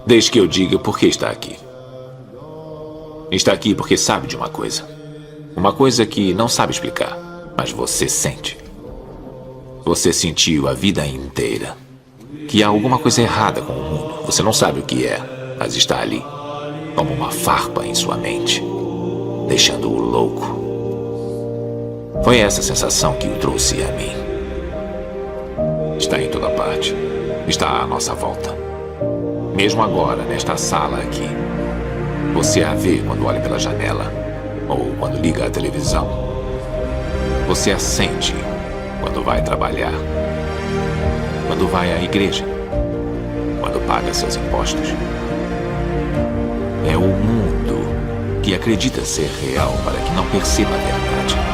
Desde que eu diga por que está aqui. Está aqui porque sabe de uma coisa. Uma coisa que não sabe explicar, mas você sente. Você sentiu a vida inteira que há alguma coisa errada com o mundo. Você não sabe o que é, mas está ali, como uma farpa em sua mente, deixando-o louco. Foi essa sensação que o trouxe a mim. Está em toda parte. Está à nossa volta. Mesmo agora, nesta sala aqui. Você a vê quando olha pela janela, ou quando liga a televisão. Você a sente quando vai trabalhar, quando vai à igreja, quando paga seus impostos. É o mundo que acredita ser real para que não perceba a verdade.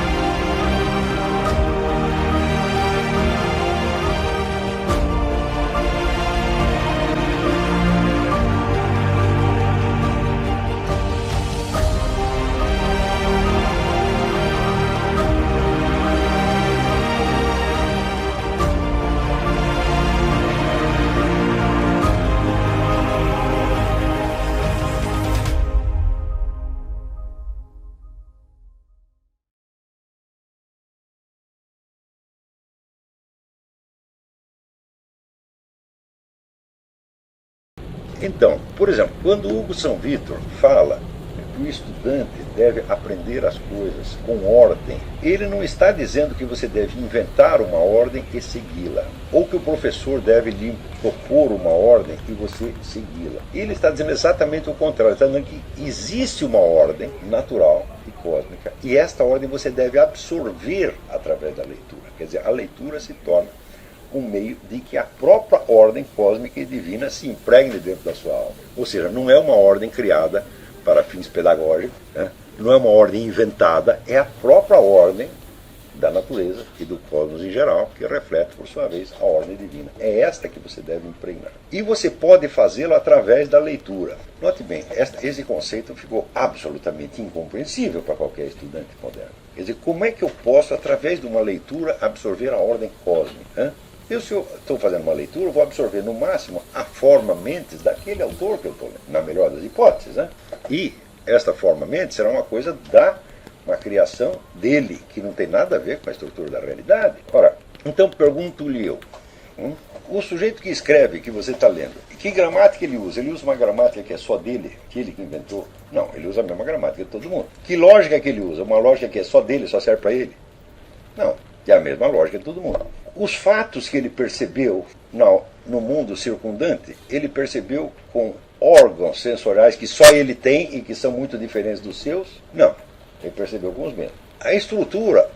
Então, por exemplo, quando Hugo São Vitor fala que o estudante deve aprender as coisas com ordem, ele não está dizendo que você deve inventar uma ordem e segui-la, ou que o professor deve lhe propor uma ordem e você segui-la. Ele está dizendo exatamente o contrário, ele está dizendo que existe uma ordem natural e cósmica, e esta ordem você deve absorver através da leitura. Quer dizer, a leitura se torna um meio de que a própria ordem cósmica e divina se impregne dentro da sua alma. Ou seja, não é uma ordem criada para fins pedagógicos, né? Não é uma ordem inventada, é a própria ordem da natureza e do cosmos em geral, que reflete, por sua vez, a ordem divina. É esta que você deve impregnar. E você pode fazê-lo através da leitura. Note bem, esse conceito ficou absolutamente incompreensível para qualquer estudante moderno. Quer dizer, como é que eu posso, através de uma leitura, absorver a ordem cósmica? Se eu estou fazendo uma leitura, eu vou absorver no máximo a forma mentes daquele autor que eu estou lendo, na melhor das hipóteses, né? E esta forma mente será uma coisa uma criação dele, que não tem nada a ver com a estrutura da realidade. Ora, então pergunto-lhe eu, o sujeito que escreve, que você está lendo, que gramática ele usa? Ele usa uma gramática que é só dele, que ele que inventou? Não, ele usa a mesma gramática de todo mundo. Que lógica que ele usa? Uma lógica que é só dele, só serve para ele? Não, é a mesma lógica de todo mundo. Os fatos que ele percebeu no mundo circundante, ele percebeu com órgãos sensoriais que só ele tem e que são muito diferentes dos seus? Não, ele percebeu com os mesmos. A estrutura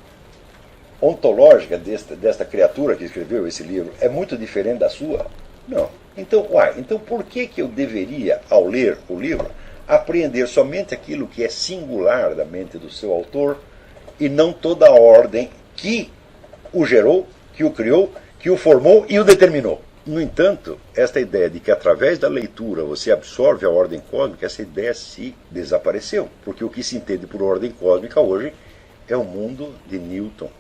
ontológica desta criatura que escreveu esse livro é muito diferente da sua? Não. Então por que eu deveria, ao ler o livro, apreender somente aquilo que é singular da mente do seu autor e não toda a ordem que o gerou, que o criou, que o formou e o determinou? No entanto, esta ideia de que através da leitura você absorve a ordem cósmica, essa ideia se desapareceu, porque o que se entende por ordem cósmica hoje é o mundo de Newton.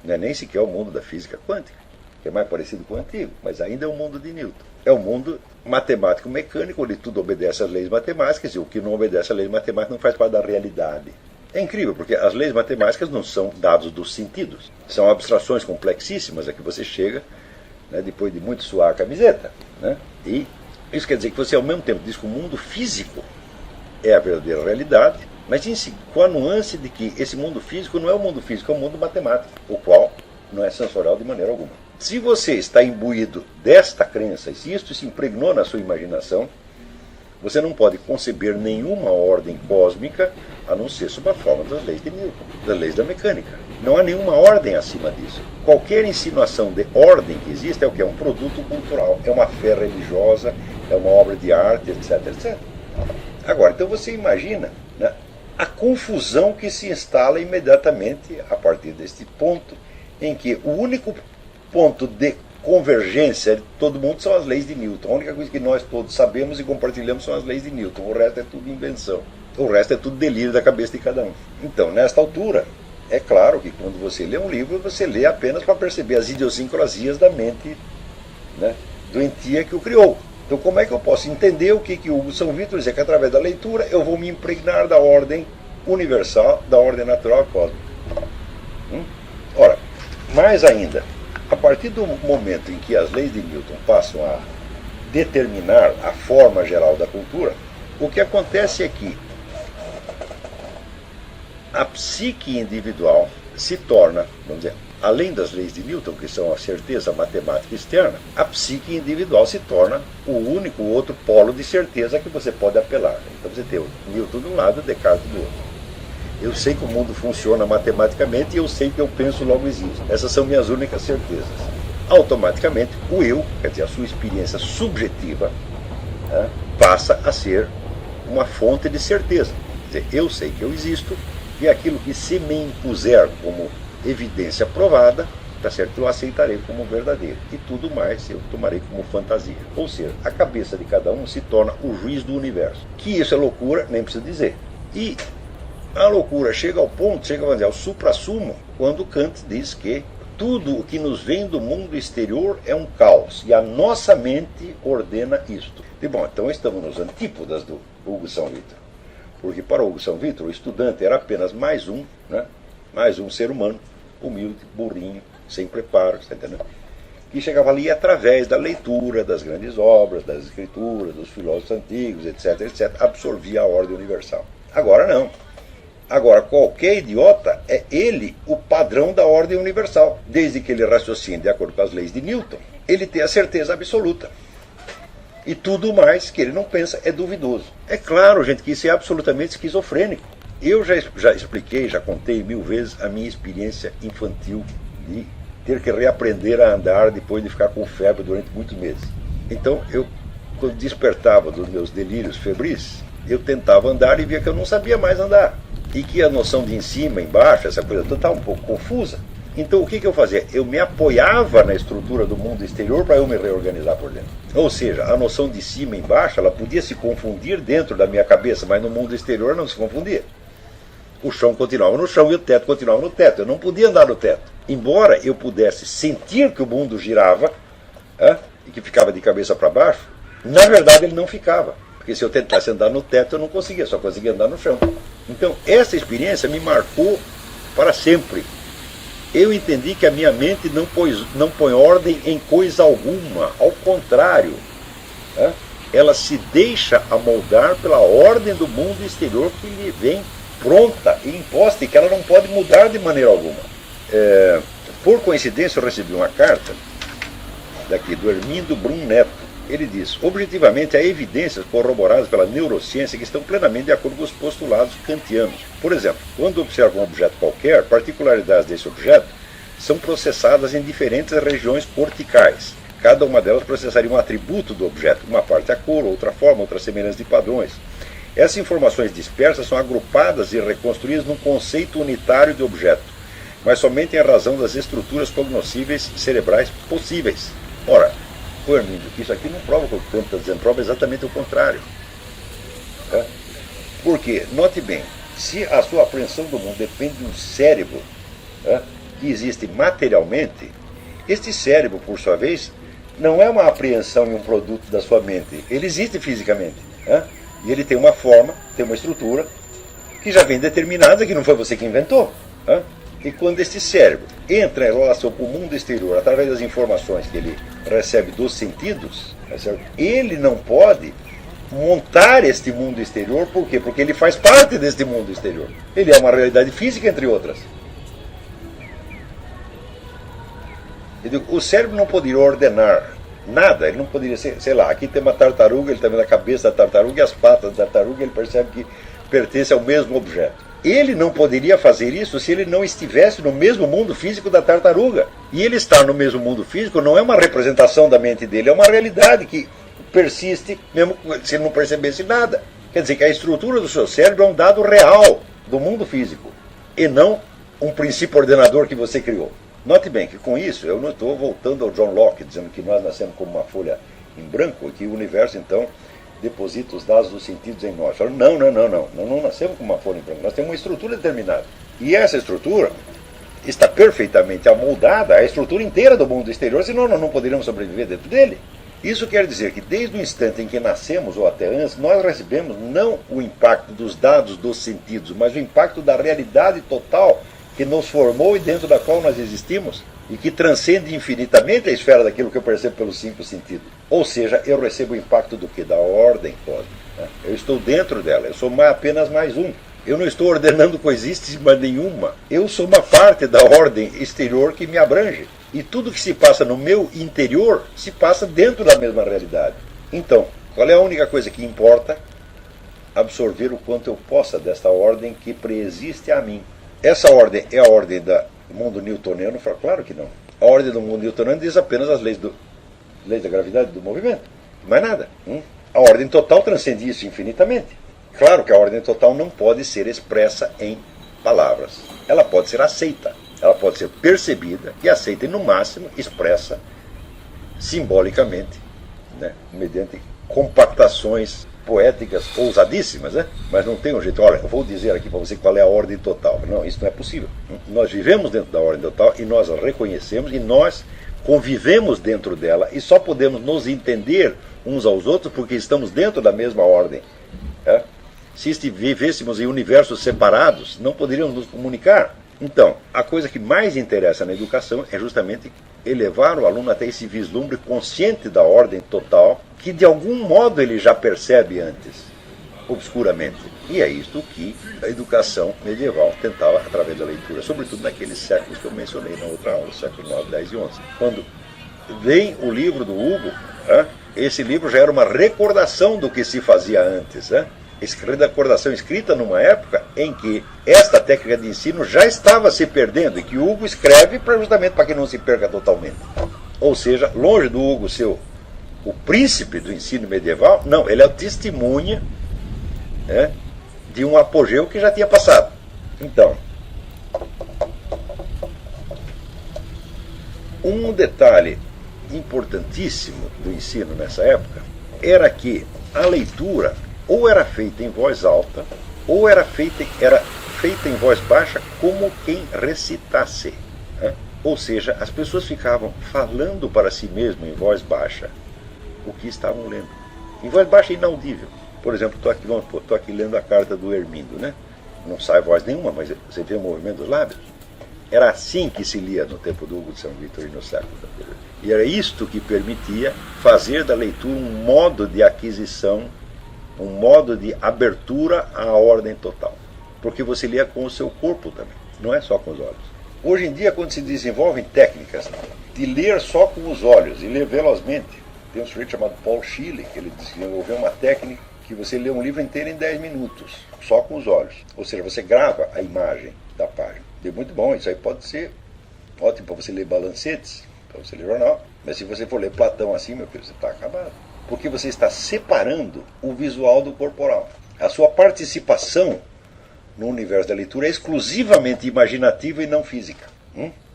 Não é nem sequer o mundo da física quântica, que é mais parecido com o antigo, mas ainda é o mundo de Newton. É o mundo matemático-mecânico, onde tudo obedece às leis matemáticas, e o que não obedece às leis matemáticas não faz parte da realidade. É incrível, porque as leis matemáticas não são dados dos sentidos. São abstrações complexíssimas a que você chega, né, depois de muito suar a camiseta. Né? E isso quer dizer que você, ao mesmo tempo, diz que o mundo físico é a verdadeira realidade, mas com a nuance de que esse mundo físico não é o mundo físico, é o mundo matemático, o qual não é sensorial de maneira alguma. Se você está imbuído desta crença, e se isto se impregnou na sua imaginação, você não pode conceber nenhuma ordem cósmica a não ser sob a forma das leis de Newton, das leis da mecânica. Não há nenhuma ordem acima disso. Qualquer insinuação de ordem que existe é o que? É um produto cultural, é uma fé religiosa, é uma obra de arte, etc, etc. Agora, então você imagina, né, a confusão que se instala imediatamente a partir deste ponto, em que o único ponto de convergência de todo mundo são as leis de Newton. A única coisa que nós todos sabemos e compartilhamos são as leis de Newton. O resto é tudo invenção. O resto é tudo delírio da cabeça de cada um. Então, nesta altura, é claro que quando você lê um livro, você lê apenas para perceber as idiosincrasias da mente, né, doentia que o criou. Então como é que eu posso entender o que o Hugo São Vítor diz? É que através da leitura eu vou me impregnar da ordem universal, da ordem natural cósmica. Ora, mais ainda, a partir do momento em que as leis de Newton passam a determinar a forma geral da cultura, o que acontece é que a psique individual se torna, vamos dizer, além das leis de Newton, que são a certeza matemática externa, a psique individual se torna o único outro polo de certeza que você pode apelar. Então você tem o Newton de um lado e o Descartes do outro. Eu sei que o mundo funciona matematicamente e eu sei que eu penso, logo existo. Essas são minhas únicas certezas. Automaticamente, o eu, quer dizer, a sua experiência subjetiva, passa a ser uma fonte de certeza. Quer dizer, eu sei que eu existo e aquilo que se me impuser como evidência provada, tá certo, eu aceitarei como verdadeiro. E tudo mais eu tomarei como fantasia. Ou seja, a cabeça de cada um se torna o juiz do universo. Que isso é loucura, nem preciso dizer. E a loucura chega ao ponto, chega ao supra-sumo, quando Kant diz que tudo o que nos vem do mundo exterior é um caos, e a nossa mente ordena isto. E bom, então estamos nos antípodas do Hugo São Vítor. Porque para Hugo São Vítor, o estudante era apenas mais um ser humano, humilde, burrinho, sem preparo, está entendendo? Que chegava ali através da leitura das grandes obras, das escrituras, dos filósofos antigos, etc., absorvia a ordem universal. Agora não. Agora, qualquer idiota é ele o padrão da ordem universal. Desde que ele raciocine de acordo com as leis de Newton, ele tem a certeza absoluta. E tudo mais que ele não pensa é duvidoso. É claro, gente, que isso é absolutamente esquizofrênico. Eu já expliquei, já contei 1000 vezes a minha experiência infantil de ter que reaprender a andar depois de ficar com febre durante muitos meses. Então, eu, quando despertava dos meus delírios febris, eu tentava andar e via que eu não sabia mais andar. E que a noção de em cima, embaixo, essa coisa toda estava um pouco confusa. Então o que eu fazia? Eu me apoiava na estrutura do mundo exterior para eu me reorganizar por dentro. Ou seja, a noção de cima e embaixo, ela podia se confundir dentro da minha cabeça, mas no mundo exterior não se confundia. O chão continuava no chão e o teto continuava no teto. Eu não podia andar no teto. Embora eu pudesse sentir que o mundo girava, e que ficava de cabeça para baixo, na verdade ele não ficava. Porque se eu tentasse andar no teto, eu não conseguia, só conseguia andar no chão. Então, essa experiência me marcou para sempre. Eu entendi que a minha mente não põe ordem em coisa alguma. Ao contrário, ela se deixa amoldar pela ordem do mundo exterior que lhe vem pronta e imposta e que ela não pode mudar de maneira alguma. Por coincidência, eu recebi uma carta daqui do Hermindo Brum Neto. Ele diz: objetivamente, há evidências corroboradas pela neurociência que estão plenamente de acordo com os postulados kantianos. Por exemplo, quando observa um objeto qualquer, particularidades desse objeto são processadas em diferentes regiões corticais. Cada uma delas processaria um atributo do objeto, uma parte a cor, outra forma, outra semelhança de padrões. Essas informações dispersas são agrupadas e reconstruídas num conceito unitário de objeto, mas somente em razão das estruturas cognoscíveis cerebrais possíveis. Ora, Hermindo, isso aqui não prova o que o Kant está dizendo, prova exatamente o contrário. Porque, note bem, se a sua apreensão do mundo depende de um cérebro que existe materialmente, este cérebro, por sua vez, não é uma apreensão em um produto da sua mente, ele existe fisicamente. E ele tem uma forma, tem uma estrutura, que já vem determinada, que não foi você que inventou. E quando este cérebro entra em relação com o mundo exterior, através das informações que ele recebe dos sentidos, ele não pode montar este mundo exterior. Por quê? Porque ele faz parte deste mundo exterior. Ele é uma realidade física, entre outras. O cérebro não poderia ordenar nada. Ele não poderia ser, sei lá, aqui tem uma tartaruga, ele está vendo a cabeça da tartaruga e as patas da tartaruga, ele percebe que pertence ao mesmo objeto. Ele não poderia fazer isso se ele não estivesse no mesmo mundo físico da tartaruga. E ele estar no mesmo mundo físico não é uma representação da mente dele, é uma realidade que persiste mesmo se ele não percebesse nada. Quer dizer que a estrutura do seu cérebro é um dado real do mundo físico e não um princípio ordenador que você criou. Note bem que com isso eu não estou voltando ao John Locke, dizendo que nós nascemos como uma folha em branco e que o universo então deposita os dados dos sentidos em nós. Não nascemos com uma folha em branco, nós temos uma estrutura determinada. E essa estrutura está perfeitamente amoldada à estrutura inteira do mundo exterior, senão nós não poderíamos sobreviver dentro dele. Isso quer dizer que desde o instante em que nascemos, ou até antes, nós recebemos não o impacto dos dados dos sentidos, mas o impacto da realidade total que nos formou e dentro da qual nós existimos, e que transcende infinitamente a esfera daquilo que eu percebo pelos 5 sentidos. Ou seja, eu recebo o impacto do que? Da ordem cósmica. Né? Eu estou dentro dela, eu sou apenas mais um. Eu não estou ordenando coisíssima nenhuma. Eu sou uma parte da ordem exterior que me abrange. E tudo que se passa no meu interior se passa dentro da mesma realidade. Então, qual é a única coisa que importa? Absorver o quanto eu possa desta ordem que preexiste a mim. Essa ordem é a ordem do mundo newtoniano? Claro que não. A ordem do mundo newtoniano diz apenas as leis da gravidade do movimento. Mais nada. A ordem total transcende isso infinitamente. Claro que a ordem total não pode ser expressa em palavras. Ela pode ser aceita. Ela pode ser percebida e aceita e, no máximo, expressa simbolicamente, né, mediante compactações poéticas ousadíssimas, né? Mas não tem um jeito. Olha, eu vou dizer aqui para você qual é a ordem total. Não, isso não é possível. Nós vivemos dentro da ordem total e nós a reconhecemos e nós convivemos dentro dela e só podemos nos entender uns aos outros porque estamos dentro da mesma ordem. É? Se vivêssemos em universos separados, não poderíamos nos comunicar. Então, a coisa que mais interessa na educação é justamente elevar o aluno até esse vislumbre consciente da ordem total, que de algum modo ele já percebe antes, obscuramente. E é isto que a educação medieval tentava através da leitura, sobretudo naqueles séculos que eu mencionei na outra aula, séculos 9, 10 e 11. Quando vem o livro do Hugo, esse livro já era uma recordação do que se fazia antes, recordação escrita numa época em que esta técnica de ensino já estava se perdendo e que Hugo escreve justamente para que não se perca totalmente. Ou seja, longe do Hugo ser o príncipe do ensino medieval, não, ele é o testemunha de um apogeu que já tinha passado. Então, um detalhe importantíssimo do ensino nessa época era que a leitura ou era feita em voz alta, ou era feita em voz baixa como quem recitasse. Ou seja, as pessoas ficavam falando para si mesmo em voz baixa o que estavam lendo. Em voz baixa e inaudível. Por exemplo, estou aqui lendo a carta do Hermindo, né? Não sai voz nenhuma, mas você vê o movimento dos lábios. Era assim que se lia no tempo do Hugo de São Vítor e no século anterior. E era isto que permitia fazer da leitura um modo de aquisição, um modo de abertura à ordem total. Porque você lia com o seu corpo também, não é só com os olhos. Hoje em dia, quando se desenvolvem técnicas de ler só com os olhos e ler velozmente, tem um sujeito chamado Paul Schilling, que ele desenvolveu uma técnica que você lê um livro inteiro em 10 minutos, só com os olhos. Ou seja, você grava a imagem da página. É muito bom, isso aí pode ser ótimo para você ler balancetes, para você ler jornal. Mas se você for ler Platão assim, meu filho, você está acabado. Porque você está separando o visual do corporal. A sua participação no universo da leitura é exclusivamente imaginativa e não física.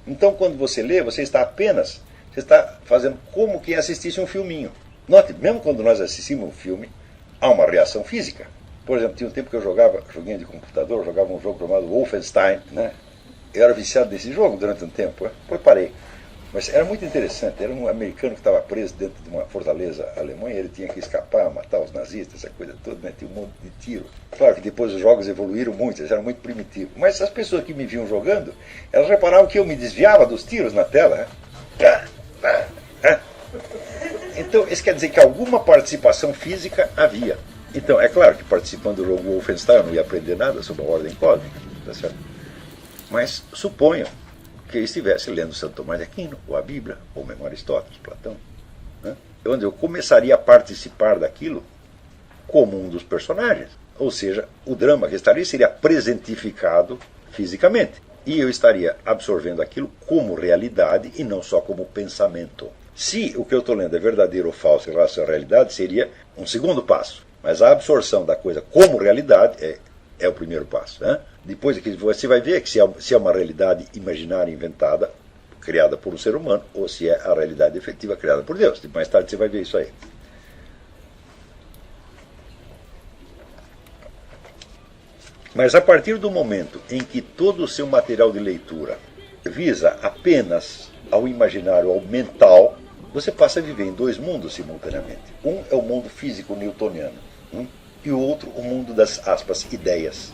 Então, quando você lê, você está fazendo como quem assistisse um filminho. Note, mesmo quando nós assistimos um filme, há uma reação física. Por exemplo, tinha um tempo que eu jogava joguinho de computador, eu jogava um jogo chamado Wolfenstein, né? Eu era viciado nesse jogo durante um tempo, depois parei. Mas era muito interessante, era um americano que estava preso dentro de uma fortaleza alemã, e ele tinha que escapar, matar os nazistas, essa coisa toda, né? Tinha um monte de tiro. Claro que depois os jogos evoluíram muito, eles eram muito primitivos. Mas as pessoas que me viam jogando, elas reparavam que eu me desviava dos tiros na tela. Então, isso quer dizer que alguma participação física havia. Então, é claro que participando do jogo Wolfenstein eu não ia aprender nada sobre a ordem cósmica, tá certo? Mas suponham que eu estivesse lendo Santo Tomás de Aquino, ou a Bíblia, ou mesmo Aristóteles, Platão, né? Onde eu começaria a participar daquilo como um dos personagens. Ou seja, o drama que estaria seria presentificado fisicamente. E eu estaria absorvendo aquilo como realidade e não só como pensamento. Se o que eu estou lendo é verdadeiro ou falso em relação à realidade, seria um segundo passo. Mas a absorção da coisa como realidade é o primeiro passo. Né? Depois é que você vai ver que se é uma realidade imaginária inventada, criada por um ser humano, ou se é a realidade efetiva criada por Deus. Mais tarde você vai ver isso aí. Mas a partir do momento em que todo o seu material de leitura visa apenas ao imaginário, ao mental, você passa a viver em dois mundos simultaneamente. Um é o mundo físico newtoniano, e o outro o mundo das, aspas, ideias,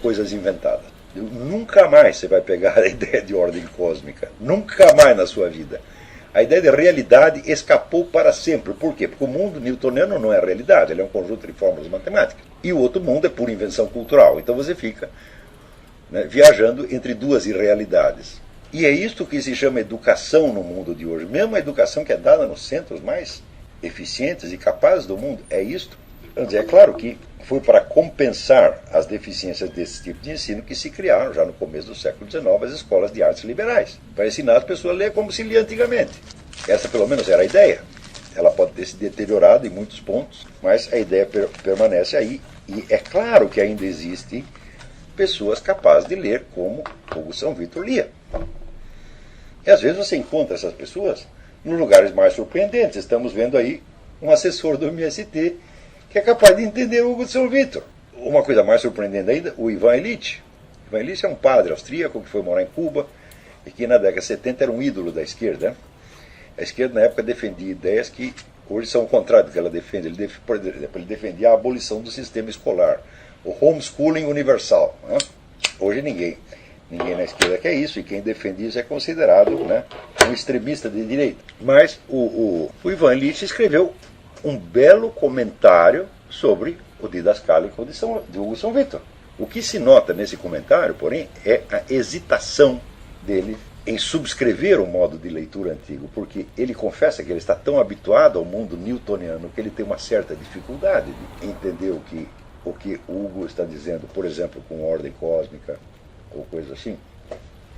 coisas inventadas. Nunca mais você vai pegar a ideia de ordem cósmica, nunca mais na sua vida. A ideia de realidade escapou para sempre. Por quê? Porque o mundo newtoniano não é realidade, ele é um conjunto de fórmulas matemáticas. E o outro mundo é pura invenção cultural. Então você fica, né, viajando entre duas irrealidades. E é isto que se chama educação no mundo de hoje. Mesmo a educação que é dada nos centros mais eficientes e capazes do mundo, é isto. Quer dizer, é claro que foi para compensar as deficiências desse tipo de ensino que se criaram, já no começo do século XIX, as escolas de artes liberais, para ensinar as pessoas a ler como se lia antigamente. Essa, pelo menos, era a ideia. Ela pode ter se deteriorado em muitos pontos, mas a ideia permanece aí. E é claro que ainda existem pessoas capazes de ler como Hugo São Vitor lia. E às vezes você encontra essas pessoas nos lugares mais surpreendentes. Estamos vendo aí um assessor do MST que é capaz de entender o Hugo de São Vitor. Uma coisa mais surpreendente ainda, o Ivan Illich. Ivan Illich é um padre austríaco que foi morar em Cuba e que na década de 70 era um ídolo da esquerda. Né? A esquerda na época defendia ideias que hoje são o contrário do que ela defende. Ele defendia a abolição do sistema escolar, o homeschooling universal. Né? Hoje ninguém na esquerda quer isso, e quem defende isso é considerado, né, um extremista de direita. Mas o Ivan Illich escreveu um belo comentário sobre o Didascálico de Hugo São Vitor. O que se nota nesse comentário, porém, é a hesitação dele em subscrever o modo de leitura antigo, porque ele confessa que ele está tão habituado ao mundo newtoniano que ele tem uma certa dificuldade de entender o que Hugo está dizendo, por exemplo, com ordem cósmica, ou coisa assim.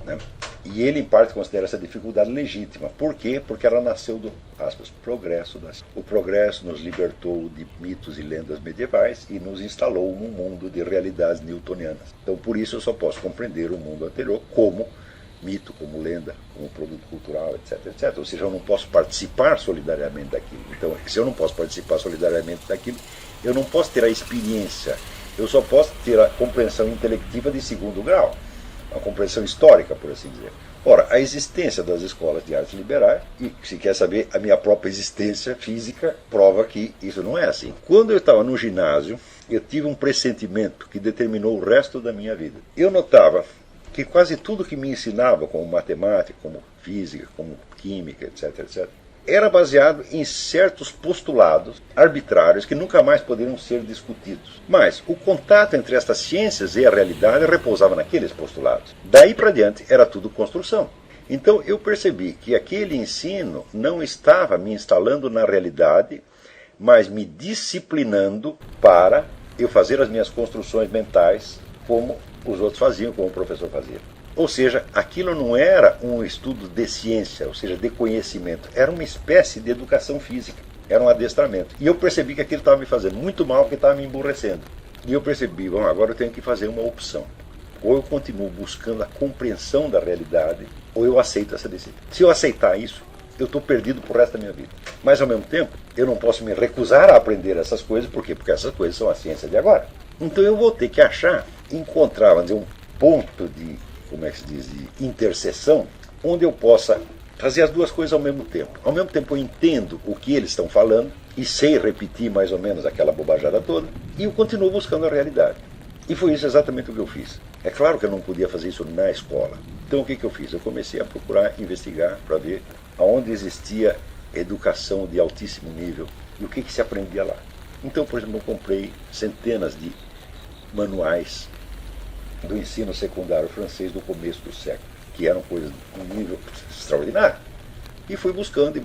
Né? E ele, em parte, considera essa dificuldade legítima. Por quê? Porque ela nasceu do, aspas, progresso. O progresso nos libertou de mitos e lendas medievais e nos instalou num mundo de realidades newtonianas. Então, por isso, eu só posso compreender o mundo anterior como mito, como lenda, como produto cultural, etc, etc. Ou seja, eu não posso participar solidariamente daquilo. Então, se eu não posso participar solidariamente daquilo, eu não posso ter a experiência. Eu só posso ter a compreensão intelectiva de segundo grau, uma compreensão histórica, por assim dizer. Ora, a existência das escolas de artes liberais, e se quer saber, a minha própria existência física prova que isso não é assim. Quando eu estava no ginásio, eu tive um pressentimento que determinou o resto da minha vida. Eu notava que quase tudo que me ensinava, como matemática, como física, como química, etc, etc., era baseado em certos postulados arbitrários que nunca mais poderiam ser discutidos. Mas o contato entre estas ciências e a realidade repousava naqueles postulados. Daí para diante era tudo construção. Então eu percebi que aquele ensino não estava me instalando na realidade, mas me disciplinando para eu fazer as minhas construções mentais como os outros faziam, como o professor fazia. Ou seja, aquilo não era um estudo de ciência, ou seja, de conhecimento. Era uma espécie de educação física. Era um adestramento. E eu percebi que aquilo estava me fazendo muito mal, porque estava me emburrecendo. E eu percebi, bom, agora eu tenho que fazer uma opção. Ou eu continuo buscando a compreensão da realidade, ou eu aceito essa decisão. Se eu aceitar isso, eu estou perdido pro resto da minha vida. Mas, ao mesmo tempo, eu não posso me recusar a aprender essas coisas. Por quê? Porque essas coisas são a ciência de agora. Então eu vou ter que encontrar, vamos dizer, um ponto de, como é que se diz, de interseção, onde eu possa fazer as duas coisas ao mesmo tempo. Ao mesmo tempo eu entendo o que eles estão falando e sei repetir mais ou menos aquela bobajada toda, e eu continuo buscando a realidade. E foi isso exatamente o que eu fiz. É claro que eu não podia fazer isso na escola. Então o que eu fiz? Eu comecei a procurar, investigar, para ver aonde existia educação de altíssimo nível e o que se aprendia lá. Então, por exemplo, eu comprei centenas de manuais do ensino secundário francês do começo do século, que eram coisas de um nível extraordinário. E fui buscando,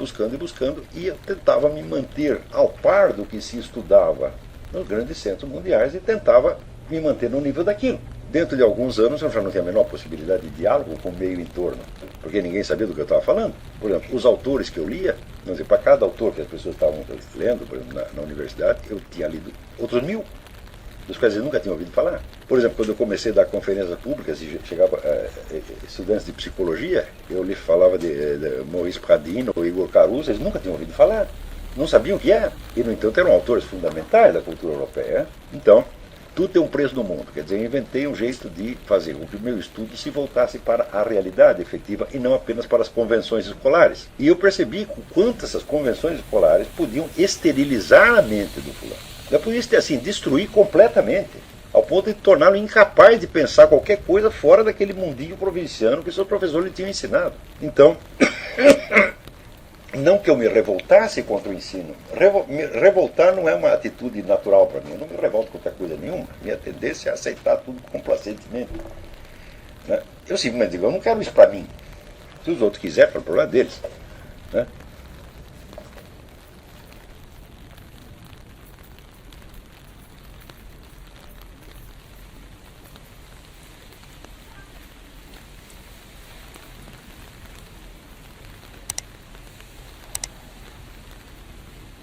e eu tentava me manter ao par do que se estudava nos grandes centros mundiais e tentava me manter no nível daquilo. Dentro de alguns anos eu já não tinha a menor possibilidade de diálogo com o meio em torno, porque ninguém sabia do que eu estava falando. Por exemplo, os autores que eu lia, não sei, para cada autor que as pessoas estavam lendo, por exemplo, na universidade, eu tinha lido outros 1000, dos quais eu nunca tinha ouvido falar. Por exemplo, quando eu comecei a dar conferências públicas e chegava estudantes de psicologia, eu lhe falava de Maurice Pradino ou Igor Caruso, eles nunca tinham ouvido falar, não sabiam o que era. E, no entanto, eram autores fundamentais da cultura europeia. Então, Tudo tem um preço no mundo. Quer dizer, eu inventei um jeito de fazer com que o meu estudo se voltasse para a realidade efetiva e não apenas para as convenções escolares. E eu percebi o quanto essas convenções escolares podiam esterilizar a mente do fulano. Eu podia assim, destruir completamente, ao ponto de torná-lo incapaz de pensar qualquer coisa fora daquele mundinho provinciano que seus professores lhe tinham ensinado. Então, não que eu me revoltasse contra o ensino. Revoltar não é uma atitude natural para mim. Eu não me revolto contra coisa nenhuma. Minha tendência é aceitar tudo complacentemente. Né? Eu simplesmente digo, eu não quero isso para mim. Se os outros quiserem, é o problema deles. Né?